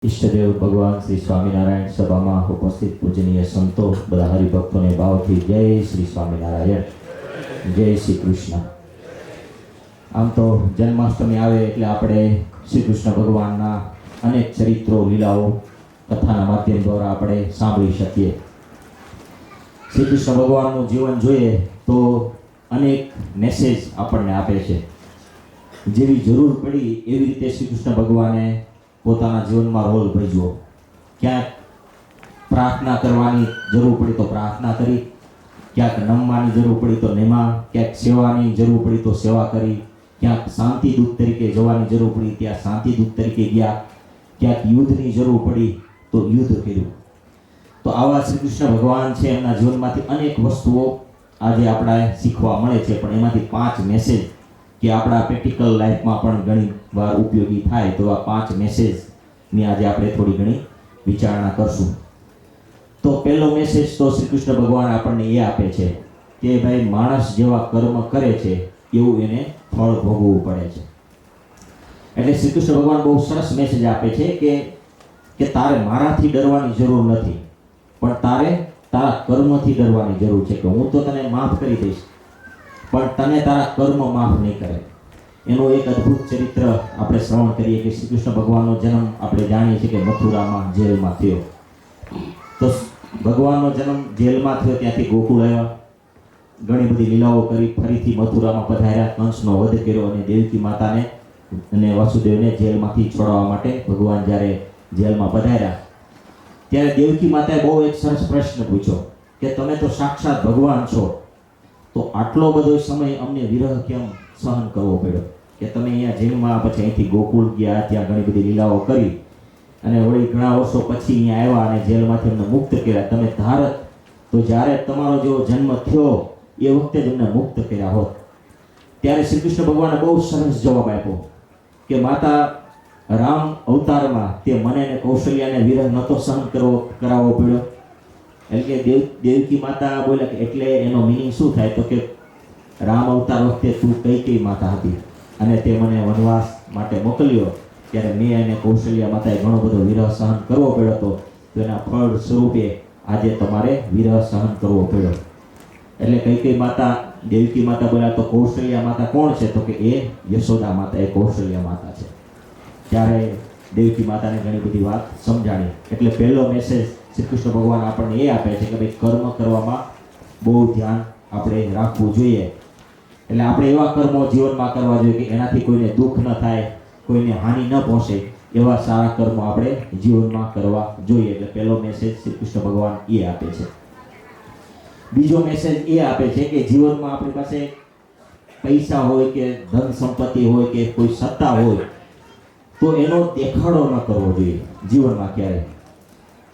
ઈષ્ટદેવ ભગવાન શ્રી સ્વામિનારાયણ સભામાં ઉપસ્થિત પૂજનીય સંતો બધા હરિભક્તોને ભાવથી જય શ્રી સ્વામિનારાયણ, જય શ્રી કૃષ્ણ. આમ તો જન્માષ્ટમી આવે એટલે આપણે શ્રી કૃષ્ણ ભગવાનના અનેક ચરિત્રો, લીલાઓ કથાના માધ્યમ દ્વારા આપણે સાંભળી શકીએ. શ્રી કૃષ્ણ ભગવાનનું જીવન જોઈએ તો અનેક મેસેજ આપણને આપે છે. જેવી જરૂર પડી એવી રીતે શ્રી કૃષ્ણ ભગવાને પોતાના જીવનમાં રોલ ભજવો. ક્યાંક પ્રાર્થના કરવાની જરૂર પડી તો પ્રાર્થના કરી, ક્યાંક નમવાની જરૂર પડી તો નમ્યા, ક્યાંક સેવાની જરૂર પડી તો સેવા કરી, ક્યાંક શાંતિદૂત તરીકે જવાની જરૂર પડી ત્યાં શાંતિદૂત તરીકે ગયા, ક્યાંક યુદ્ધની જરૂર પડી તો યુદ્ધ કર્યું. તો આવા શ્રી કૃષ્ણ ભગવાન છે, એમના જીવનમાંથી અનેક વસ્તુઓ આજે આપણે શીખવા મળે છે. પણ એમાંથી 5 મેસેજ કે આપણા પ્રેક્ટિકલ લાઈફમાં પણ ઘણી વાર ઉપયોગી થાય, તો આ 5 મેસેજની આજે આપણે થોડી ઘણી વિચારણા કરશું. તો પહેલો મેસેજ તો શ્રી કૃષ્ણ ભગવાન આપણને એ આપે છે કે ભાઈ માણસ જેવા કર્મ કરે છે એવું એને ફળ ભોગવવું પડે છે. એટલે શ્રી કૃષ્ણ ભગવાન બહુ સરસ મેસેજ આપે છે કે તારે મારાથી ડરવાની જરૂર નથી, પણ તારે તારા કર્મથી ડરવાની જરૂર છે. કે હું તો તને માફ કરી દઈશ, પણ તને તારા કર્મ માફ નહીં કરે. એનું એક અદ્ભુત ચરિત્ર આપણે શ્રવણ કરીએ કે શ્રી કૃષ્ણ ભગવાનનો જન્મ આપણે જાણીએ છીએ કે મથુરામાં જેલમાં થયો. તો ભગવાનનો જન્મ જેલમાં થયો, ત્યાંથી ગોકુળ આવ્યા, ઘણી બધી લીલાઓ કરી, ફરીથી મથુરામાં પધાર્યા, કંસનો વધ કર્યો અને દેવકી માતાને અને વાસુદેવને જેલમાંથી છોડાવવા માટે ભગવાન જ્યારે જેલમાં પધાર્યા ત્યારે દેવકી માતાએ બહુ એક સરસ પ્રશ્ન પૂછ્યો કે તમે તો સાક્ષાત ભગવાન છો, તો આટલો બધો સમય અમને વિરહ કેમ સહન કરવો પડ્યો? કે તમે અહીંયા જેલમાં, પછી અહીંથી ગોકુળ ગયા, ત્યાં ઘણી બધી લીલાઓ કરી અને વળી ઘણા વર્ષો પછી અહીંયા આવ્યા અને જેલમાંથી અમને મુક્ત કર્યા. તમે ધારત તો જ્યારે તમારો જેવો જન્મ થયો એ વખતે જ અમને મુક્ત કર્યા હોત. ત્યારે શ્રી કૃષ્ણ ભગવાને બહુ સરસ જવાબ આપ્યો કે માતા, રામ અવતારમાં તે મને અને કૌશલ્યાને વિરહ નહોતો સહન કરાવવો પડ્યો. એટલે દેવકી માતા બોલ્યા કે એટલે એનો મિનિંગ શું થાય? તો કે રામ અવતાર વખતે તું કઈ માતા હતી અને તે મને વનવાસ માટે મોકલ્યો ત્યારે મેં અને કૌશલ્યા માતાએ ઘણો બધો વિરહ સહન કરવો પડ્યો હતો. તો એના ફળ સ્વરૂપે આજે તમારે વિરહ સહન કરવો પડ્યો. એટલે કઈ માતા, દેવકી માતા બોલ્યા તો કૌશલ્યા માતા કોણ છે? તો કે એ યશોદા માતા, એ કૌશલ્યા માતા છે. ત્યારે દેવકી માતાને ઘણી બધી વાત સમજાણી. એટલે પહેલો મેસેજ શ્રી કૃષ્ણ ભગવાન આપણને એ આપે છે કે ભાઈ કર્મ કરવામાં બહુ ધ્યાન આપણે રાખવું જોઈએ. એટલે આપણે એવા કર્મો જીવનમાં કરવા જોઈએ કે એનાથી કોઈને દુઃખ ન થાય, કોઈને હાનિ ન પહોંચે, એવા સારા કર્મો આપણે જીવનમાં કરવા જોઈએ. એટલે પહેલો મેસેજ શ્રી કૃષ્ણ ભગવાન એ આપે છે. બીજો મેસેજ એ આપે છે કે જીવનમાં આપણી પાસે પૈસા હોય કે ધન સંપત્તિ હોય કે કોઈ સત્તા હોય તો એનો દેખાડો ન કરવો જોઈએ જીવનમાં ક્યારે.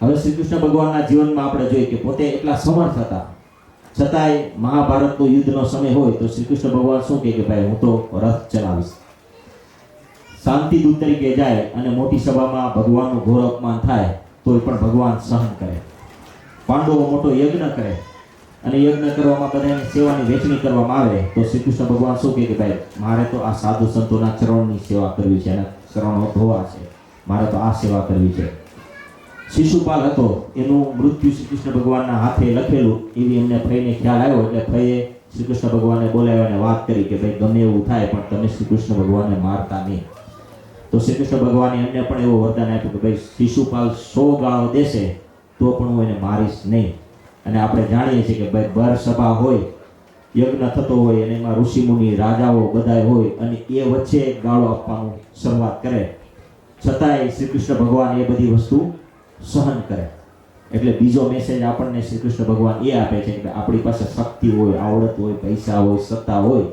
હવે શ્રી કૃષ્ણ ભગવાનના જીવનમાં આપણે જોઈએ કે પોતે એટલા સમર્થ હતા, છતાંય મહાભારતનો યુદ્ધનો સમય હોય તો શ્રી કૃષ્ણ ભગવાન શું કહે કે ભાઈ હું તો રથ ચલાવીશ. શાંતિદૂત તરીકે જાય અને મોટી સભામાં ભગવાનનું ઘોર અપમાન થાય તોય પણ ભગવાન સહન કરે. પાંડવો મોટો યજ્ઞ કરે અને યજ્ઞ કરવામાં બધાની સેવાની વહેંચણી કરવામાં આવે તો શ્રી કૃષ્ણ ભગવાન શું કહે કે ભાઈ મારે તો આ સાધુ સંતોના ચરણની સેવા કરવી છે, એના ચરણો ધોવા છે, મારે તો આ સેવા કરવી છે. શિશુપાલ હતો, એનું મૃત્યુ શ્રી કૃષ્ણ ભગવાનના હાથે લખેલું એવી એમને ફઈને ખ્યાલ આવ્યો. એટલે ફઈએ શ્રી કૃષ્ણ ભગવાનને બોલાવ્યા અને વાત કરી કે ભાઈ ગમે એવું થાય પણ તમે શ્રી કૃષ્ણ ભગવાનને મારતા નહીં. તો શ્રી કૃષ્ણ ભગવાને એમને પણ એવું વરદાન આપ્યું કે ભાઈ શિશુપાલ 100 ગાળો દેશે તો પણ હું એને મારીશ નહીં. અને આપણે જાણીએ છીએ કે ભાઈ બર સભા હોય, યજ્ઞ થતો હોય અને એમાં ઋષિમુનિ, રાજાઓ બધા હોય અને એ વચ્ચે ગાળો આપવાનું શરૂઆત કરે, છતાંય શ્રી કૃષ્ણ ભગવાન એ બધી વસ્તુ સહન કરે. એટલે બીજો મેસેજ આપણને શ્રી કૃષ્ણ ભગવાન એ આપે છે કે આપણી પાસે શક્તિ હોય, આવડત હોય, પૈસા હોય, સત્તા હોય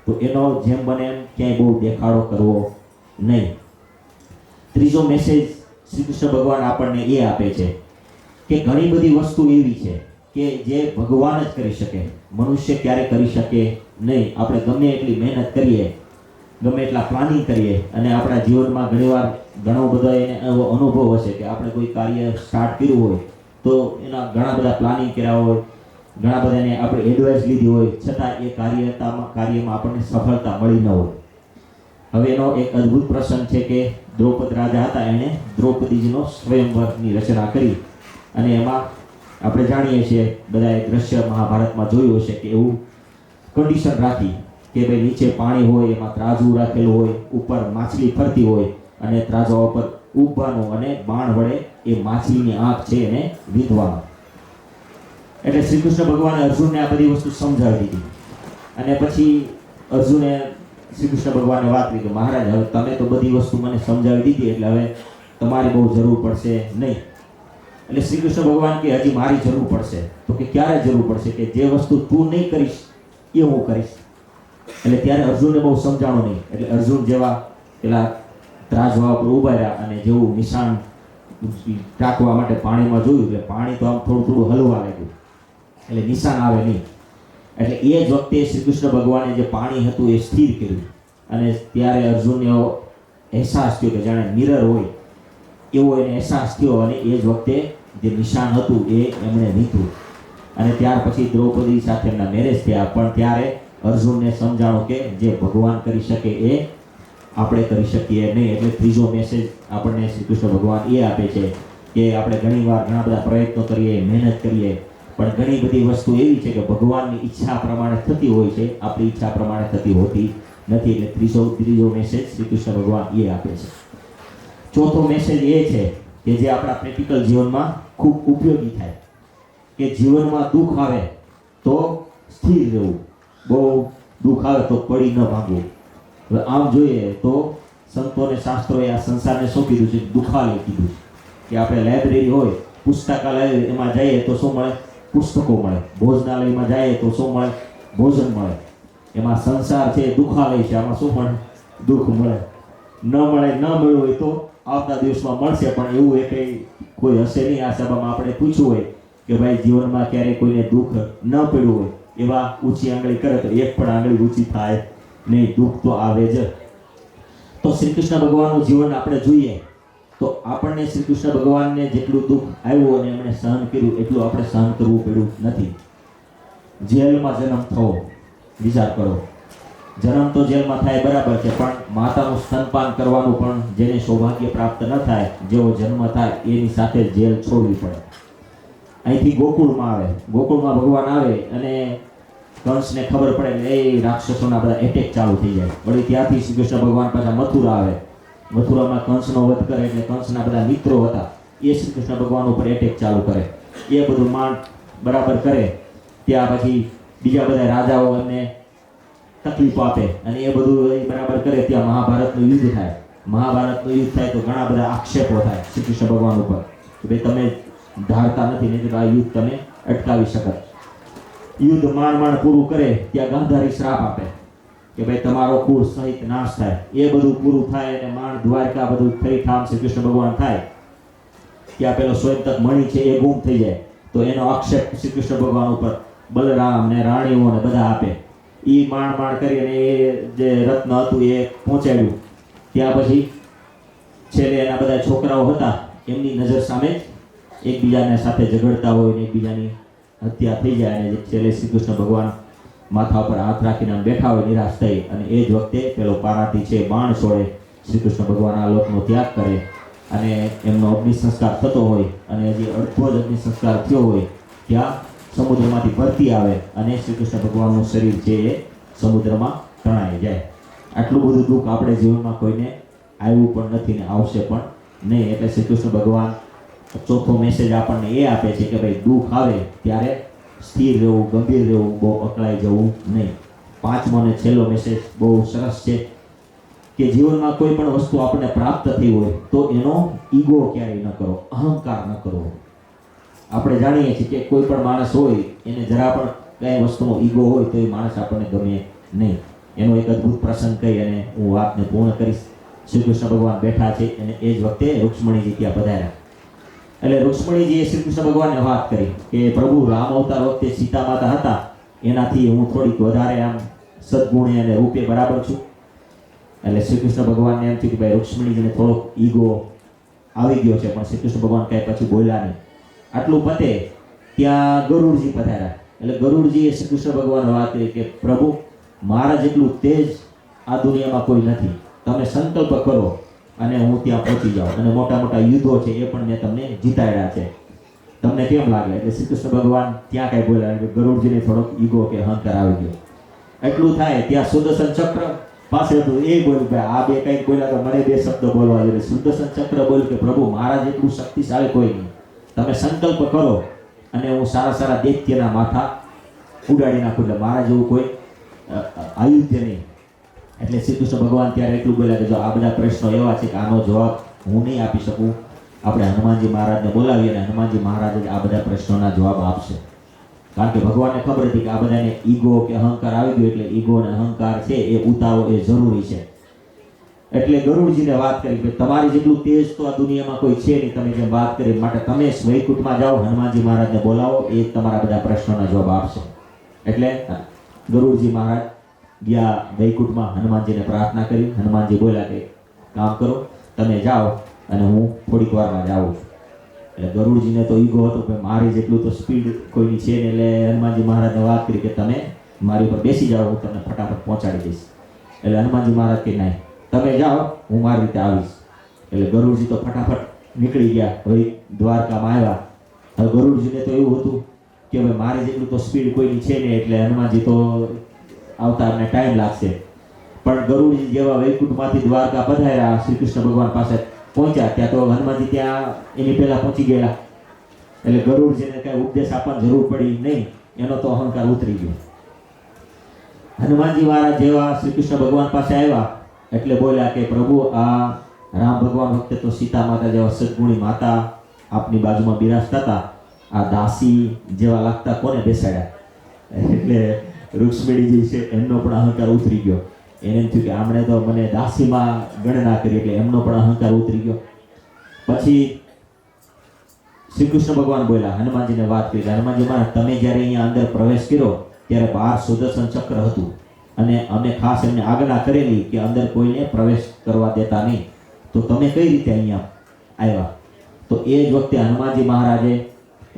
તો એનો જેમ બને એમ ક્યાંય બહુ દેખાડો કરવો નહીં. ત્રીજો મેસેજ શ્રી કૃષ્ણ ભગવાન આપણને એ આપે છે કે ઘણી બધી વસ્તુ એવી છે કે જે ભગવાન જ કરી શકે, મનુષ્ય ક્યારે કરી શકે નહીં. આપણે ગમે એટલી મહેનત કરીએ, ગમે એટલા પ્લાનિંગ કરીએ અને આપણા જીવનમાં ઘણીવાર ઘણો બધો એને એવો અનુભવ હશે કે આપણે કોઈ કાર્ય સ્ટાર્ટ કર્યું હોય તો એના ઘણા બધા પ્લાનિંગ કર્યા હોય, ઘણા બધાને આપણે એડવાઇસ લીધી હોય, છતાં એ કાર્યમાં આપણને સફળતા મળી ન હોય. હવે એનો એક અદ્ભુત પ્રસંગ છે કે દ્રૌપદ રાજા હતા, એણે દ્રૌપદીજીનો સ્વયંવરની રચના કરી અને એમાં આપણે જાણીએ છીએ બધાએ દ્રશ્ય મહાભારતમાં જોયું હશે કે એવું કન્ડિશન રાખી કે ભાઈ નીચે પાણી હોય, એમાં ત્રાજુ રાખેલું હોય, ઉપર માછલી ફરતી હોય અને ત્રાજવા ઉપર ઊભવાનું અને બાણ વડે એ માછલીની આંખ છે એને વીંધવાનો. એટલે શ્રી કૃષ્ણ ભગવાને અર્જુનને આ બધી વસ્તુ સમજાવી દીધી અને પછી અર્જુને શ્રી કૃષ્ણ ભગવાનને વાત કરી કે મહારાજ, હવે તમે તો બધી વસ્તુ મને સમજાવી દીધી, એટલે હવે તમારી બહુ જરૂર પડશે નહીં. એટલે શ્રી કૃષ્ણ ભગવાન કે હજી મારી જરૂર પડશે. તો કે ક્યારે જરૂર પડશે? કે જે વસ્તુ તું નહીં કરીશ એ હું કરીશ. એટલે ત્યારે અર્જુનને બહુ સમજાણું નહીં. એટલે અર્જુન જેવા પેલા ત્રાજવા ઉપર ઊભા રહ્યા અને જેવું નિશાન ટાંકવા માટે પાણીમાં જોયું એટલે પાણી તો આમ થોડું થોડું હલવા લાગ્યું, એટલે નિશાન આવે નહીં. એટલે એ જ વખતે શ્રી કૃષ્ણ ભગવાને જે પાણી હતું એ સ્થિર કર્યું અને ત્યારે અર્જુનને એવો અહેસાસ થયો કે જાણે મિરર હોય એવો એને અહેસાસ થયો અને એ જ વખતે જે નિશાન હતું એ એમણે વીંધ્યું અને ત્યાર પછી દ્રૌપદી સાથે એમના મેરેજ થયા. પણ ત્યારે અર્જુનને સમજાણું કે જે ભગવાન કરી શકે એ આપણે કરી શકીએ નહીં. એટલે ત્રીજો મેસેજ આપણને શ્રી કૃષ્ણ ભગવાન એ આપે છે કે આપણે ઘણીવાર ઘણા બધા પ્રયત્નો કરીએ, મહેનત કરીએ, પણ ઘણી બધી વસ્તુ એવી છે કે ભગવાનની ઈચ્છા પ્રમાણે થતી હોય છે, આપણી ઈચ્છા પ્રમાણે થતી હોતી નથી. એટલે ત્રીજો મેસેજ શ્રી કૃષ્ણ ભગવાન એ આપે છે. ચોથો મેસેજ એ છે કે જે આપણા પ્રેક્ટિકલ જીવનમાં ખૂબ ઉપયોગી થાય કે જીવનમાં દુઃખ આવે તો સ્થિર રહેવું, બહુ દુઃખ આવે તો પડી ન ભાગવું. હવે આમ જોઈએ તો સંતોને શાસ્ત્રોએ આ સંસારને શું કીધું છે? દુઃખાલય કીધું છે કે આપણે લાઇબ્રેરી હોય, પુસ્તકાલય એમાં જઈએ તો શું મળે? પુસ્તકો મળે. ભોજનાલયમાં જાય તો શું મળે? ભોજન મળે. એમાં સંસાર છે દુઃખાલય છે, આમાં શું મળે? દુઃખ મળે. ન મળ્યું હોય તો આવતા દિવસમાં મળશે, પણ એવું એ કંઈ કોઈ હશે નહીં. આ સભામાં આપણે પૂછવું હોય કે ભાઈ જીવનમાં ક્યારેય કોઈને દુઃખ ન પડ્યું હોય, એવા ઊંચી આંગળી કરે તો એક પણ આંગળી ઊંચી થાય નહીં. દુઃખ તો આવે જ. તો શ્રી કૃષ્ણ ભગવાનનું જીવન આપણે જોઈએ તો આપણને શ્રી કૃષ્ણ ભગવાનને જેટલું દુઃખ આવ્યું અને એમણે સહન કર્યું એટલું આપણે સહન કરવું પડ્યું નથી. જેલમાં જન્મ થવો, વિચાર કરો. જન્મ તો જેલમાં થાય બરાબર છે, પણ માતાનું સ્તનપાન કરવાનું પણ જેને સૌભાગ્ય પ્રાપ્ત ન થાય, જેવો જન્મ થાય એની સાથે જેલ છોડવી પડે. અહીંથી ગોકુળમાં આવે, ગોકુળમાં ભગવાન આવે અને કંસને ખબર પડે એટલે એ રાક્ષસોના બધા એટેક ચાલુ થઈ જાય. વળી ત્યાંથી શ્રી કૃષ્ણ ભગવાન પાછા મથુરા આવે. મથુરામાં કંસનો વધ કરે એટલે કંસના બધા મિત્રો હતા એ શ્રી કૃષ્ણ ભગવાન ઉપર એટેક ચાલુ કરે. એ બધું માંડ બરાબર કરે ત્યાં પછી બીજા બધા રાજાઓ એમને તકલીફો આપે અને એ બધું બરાબર કરે ત્યાં મહાભારતનું યુદ્ધ થાય. મહાભારતનું યુદ્ધ થાય તો ઘણા બધા આક્ષેપો થાય શ્રી કૃષ્ણ ભગવાન ઉપર કે ભાઈ તમે ધારતા નથી, નહીં તો આ યુદ્ધ તમે અટકાવી શકો. યુદ્ધ માંડ પૂરું કરે ત્યાં ગાંધારી શ્રાપ આપે કે ભાઈ તમારો કુળ સહિત નાશ થાય. એ બધું પૂરું થાય અને માંડ દ્વારકા બધું ફરી ઠામ શ્રી કૃષ્ણ ભગવાન થાય ત્યાં પેલો સ્વયંતક મણિ છે એ ગુમ થઈ જાય. તો એનો આક્ષેપ શ્રી કૃષ્ણ ભગવાન ઉપર બલરામ ને રાણીઓ ને બધા આપે. એ માંડ કરી અને એ જે રત્ન હતું એ પહોંચાડ્યું. ત્યાં પછી છેલ્લે એના બધા છોકરાઓ હતા એમની નજર સામે જ એકબીજાને સાથે ઝઘડતા હોય ને એકબીજાની હત્યા થઈ જાય અને છેલ્લે શ્રી કૃષ્ણ ભગવાન માથા ઉપર હાથ રાખીને બેઠા હોય નિરાશ થઈ અને એ જ વખતે પેલો પારાથી છે બાણ છોડે. શ્રી કૃષ્ણ ભગવાન આ લોકનો ત્યાગ કરે અને એમનો અગ્નિ સંસ્કાર થતો હોય અને જે અડધો જ અગ્નિ સંસ્કાર થયો હોય ત્યાં સમુદ્રમાંથી ભરતી આવે અને શ્રી કૃષ્ણ ભગવાનનું શરીર છે એ સમુદ્રમાં તણાઈ જાય. આટલું બધું દુઃખ આપણે જીવનમાં કોઈને આવ્યું પણ નથી ને આવશે પણ નહીં. એટલે શ્રી કૃષ્ણ ભગવાન ચોથો મેસેજ આપણને એ આપે છે કે ભાઈ દુઃખ આવે ત્યારે સ્થિર રહેવું, ગંભીર રહેવું, બહુ અકળાઈ જવું નહીં. પાંચમો અને છેલ્લો મેસેજ બહુ સરસ છે કે જીવનમાં કોઈ પણ વસ્તુ આપણને પ્રાપ્ત થઈ હોય તો એનો ઈગો ક્યારેય ન કરો, અહંકાર ન કરવો. આપણે જાણીએ છીએ કે કોઈ પણ માણસ હોય એને જરા પણ કઈ વસ્તુનો ઈગો હોય તો એ માણસ આપણને ગમે નહીં. એનો એક અદ્ભુત પ્રસંગ કહી અને હું વાતને પૂર્ણ કરીશ. શ્રી કૃષ્ણ ભગવાન બેઠા છે અને એ જ વખતે રૂક્ષ્મણીજી ત્યાં પધાર્યા. એટલે રૂક્ષ્મણીજીએ શ્રી કૃષ્ણ ભગવાનને વાત કરી કે પ્રભુ રામ અવતાર વખતે સીતા માતા હતા એનાથી હું થોડીક વધારે આમ સદગુણે અને રૂપે બરાબર છું. એટલે શ્રી કૃષ્ણ ભગવાનને એમ થયું કે ભાઈ રૂક્ષ્મણીજીને થોડોક ઈગો આવી ગયો છે, પણ શ્રી કૃષ્ણ ભગવાન કાંઈ પછી બોલ્યા નહીં. આટલું પતે ત્યાં ગરુડજી પધાર્યા. એટલે ગરુડજીએ શ્રી કૃષ્ણ ભગવાન વાત કરી કે પ્રભુ મારા જેટલું તેજ આ દુનિયામાં કોઈ નથી. તમે સંકલ્પ કરો અને હું ત્યાં પહોંચી જાઉં અને મોટા મોટા યુદ્ધો છે એ પણ મેં તમને જીતાડ્યા છે. તમને કેમ લાગે? એટલે શ્રી કૃષ્ણ ભગવાન ત્યાં કઈ બોલ્યા એટલે ગરુડજીને થોડોક ઈગો કે અહંકાર આવી ગયો. એટલું થાય ત્યાં સુદર્શન ચક્ર પાસે હતું, એ બોલ્યું ભાઈ આ બે કંઈક બોલ્યા તો મને બે શબ્દ બોલવા જોઈએ. સુદર્શન ચક્ર બોલ્યું કે પ્રભુ મારા જેટલું શક્તિશાળી કોઈ નહીં, તમે સંકલ્પ કરો અને હું સારા સારા દૈત્યના માથા ઉડાડી નાખું, એટલે મારા જેવું કોઈ આયુધ્ય નહીં. એટલે શ્રી કૃષ્ણ ભગવાન ત્યારે એટલું બોલ્યા કે જો આ બધા પ્રશ્નો એવા છે કે આનો જવાબ હું નહીં આપી શકું, આપણે હનુમાનજી મહારાજને બોલાવીએ અને હનુમાનજી મહારાજ જ આ બધા પ્રશ્નોના જવાબ આપશે. કારણ કે ભગવાનને ખબર હતી કે આ બધાને ઈગો કે અહંકાર આવી ગયો, એટલે ઈગો અને અહંકાર છે એ ઉતારવો એ જરૂરી છે. એટલે ગરુડજીને વાત કરી કે તમારી જેટલું તેજ તો આ દુનિયામાં કોઈ છે નહીં, તમે જેમ વાત કરી, માટે તમે વૈકુંઠમાં જાઓ, હનુમાનજી મહારાજને બોલાવો, એ તમારા બધા પ્રશ્નોના જવાબ આપશે. એટલે ગરુડજી મહારાજ ગયા વૈકુંઠમાં, હનુમાનજીને પ્રાર્થના કરી. હનુમાનજી બોલ્યા કે કામ કરો, તમે જાઓ અને હું થોડીક વારમાં જ આવું છું. એટલે ગરુડજીને તો ઈગો હતો કે મારી જેટલું તો સ્પીડ કોઈની છે ને, એટલે હનુમાનજી મહારાજને વાત કરી કે તમે મારી ઉપર બેસી જાઓ, હું તમને ફટાફટ પહોંચાડી દઈશ. એટલે હનુમાનજી મહારાજ કે નહીં, તમે જાઓ, હું મારી રીતે આવીશ. એટલે ગરુડજી તો ફટાફટ નીકળી ગયા. હવે દ્વારકામાં આવ્યા. હવે ગરુડજીને તો એવું હતું કે ભાઈ મારી જેટલું તો સ્પીડ કોઈની છે ને, એટલે હનુમાનજી તો આવતા અમને ટાઈમ લાગશે. પણ ગરુડજી જેવા વૈકુંઠમાંથી દ્વારકા પધાર્યા, શ્રી કૃષ્ણ ભગવાન પાસે પહોંચ્યા, ત્યાં તો હનુમાનજી ત્યાં એની પહેલા પહોંચી ગયા. એટલે ગરુડજીને કઈ ઉપદેશ આપવાની જરૂર પડી નહીં, એનો તો અહંકાર ઉતરી ગયો. હનુમાનજી મહારાજ જેવા શ્રી કૃષ્ણ ભગવાન પાસે આવ્યા એટલે બોલ્યા કે પ્રભુ આ રામ ભગવાન વખતે તો સીતા માતા જેવા સદગુણી માતા આપની બાજુમાં બિરાજતા હતા, આ દાસી જેવા લાગતા કોને બેસાડ્યા? એટલે રૂક્ષ્મણીજી છે એમનો પણ અહંકાર ઉતરી ગયો. એને એમ થયું કે આમણે તો મને દાસીમાં ગણના કરી, એટલે એમનો પણ અહંકાર ઉતરી ગયો. પછી શ્રી કૃષ્ણ ભગવાન બોલ્યા, હનુમાનજીને વાત કરી, હનુમાનજી મહારાજ તમે જ્યારે અહીંયા અંદર પ્રવેશ કર્યો ત્યારે બહાર સુદર્શન ચક્ર હતું અને અમે ખાસ એમને આજ્ઞા કરેલી કે અંદર કોઈને પ્રવેશ કરવા દેતા નહીં, તો તમે કઈ રીતે અહીંયા આવ્યા? તો એ જ વખતે હનુમાનજી મહારાજે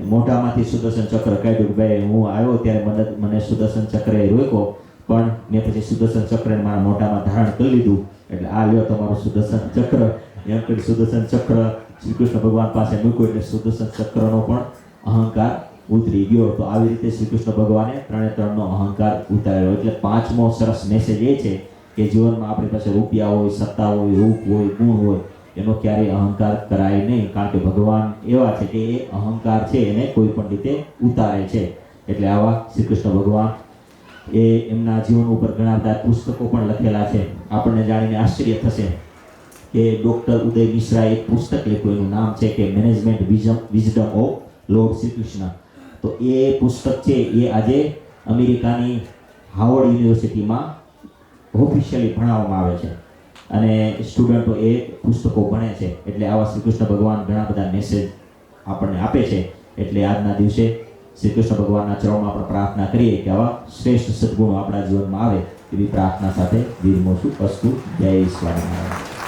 મોઢામાંથી સુદર્શન ચક્ર કાઢ્યું. ભાઈ હું આવ્યો ત્યારે મને સુદર્શન ચક્રે રોક્યો, પણ મેં પછી સુદર્શન ચક્રને મારા મોઢામાં ધારણ કરી લીધું, એટલે આ લ્યો તમારું સુદર્શન ચક્ર. એમ કરી સુદર્શન ચક્ર શ્રી કૃષ્ણ ભગવાન પાસે મૂક્યું, એટલે સુદર્શન ચક્રનો પણ અહંકાર ઉતરી ગયો. તો આવી રીતે શ્રી કૃષ્ણ ભગવાને ત્રણે ત્રણનો અહંકાર ઉતાર્યો. એટલે પાંચમો સરસ મેસેજ એ છે કે જીવનમાં આપણી પાસે રૂપિયા હોય, સત્તા હોય, રૂપ હોય, ગુણ હોય, એનો ક્યારેય અહંકાર કરાય નહીં. કારણ કે ભગવાન એવા છે કે એ અહંકાર છે એને કોઈ પણ રીતે ઉતારે છે. એટલે આવા શ્રી કૃષ્ણ ભગવાન એ એમના જીવન ઉપર ઘણા બધા પુસ્તકો પણ લખેલા છે. આપણને જાણીને આશ્ચર્ય થશે કે ડૉક્ટર ઉદય મિશ્રાએ એક પુસ્તક લખ્યું, એનું નામ છે કે management wisdom of lord Shri Krishna. તો એ પુસ્તક છે એ આજે અમેરિકાની હાવર્ડ યુનિવર્સિટીમાં ઓફિશિયલી ભણાવવામાં આવે છે અને સ્ટુડન્ટો એ પુસ્તકો ભણે છે. એટલે આવા શ્રી કૃષ્ણ ભગવાન ઘણા બધા મેસેજ આપણને આપે છે. એટલે આજના દિવસે શ્રી કૃષ્ણ ભગવાનના ચરણમાં આપણે પ્રાર્થના કરીએ કે આવા શ્રેષ્ઠ સદગુણો આપણા જીવનમાં આવે, એવી પ્રાર્થના સાથે વિરમોશું. અસ્તુ. જય સ્વામિનારાયણ.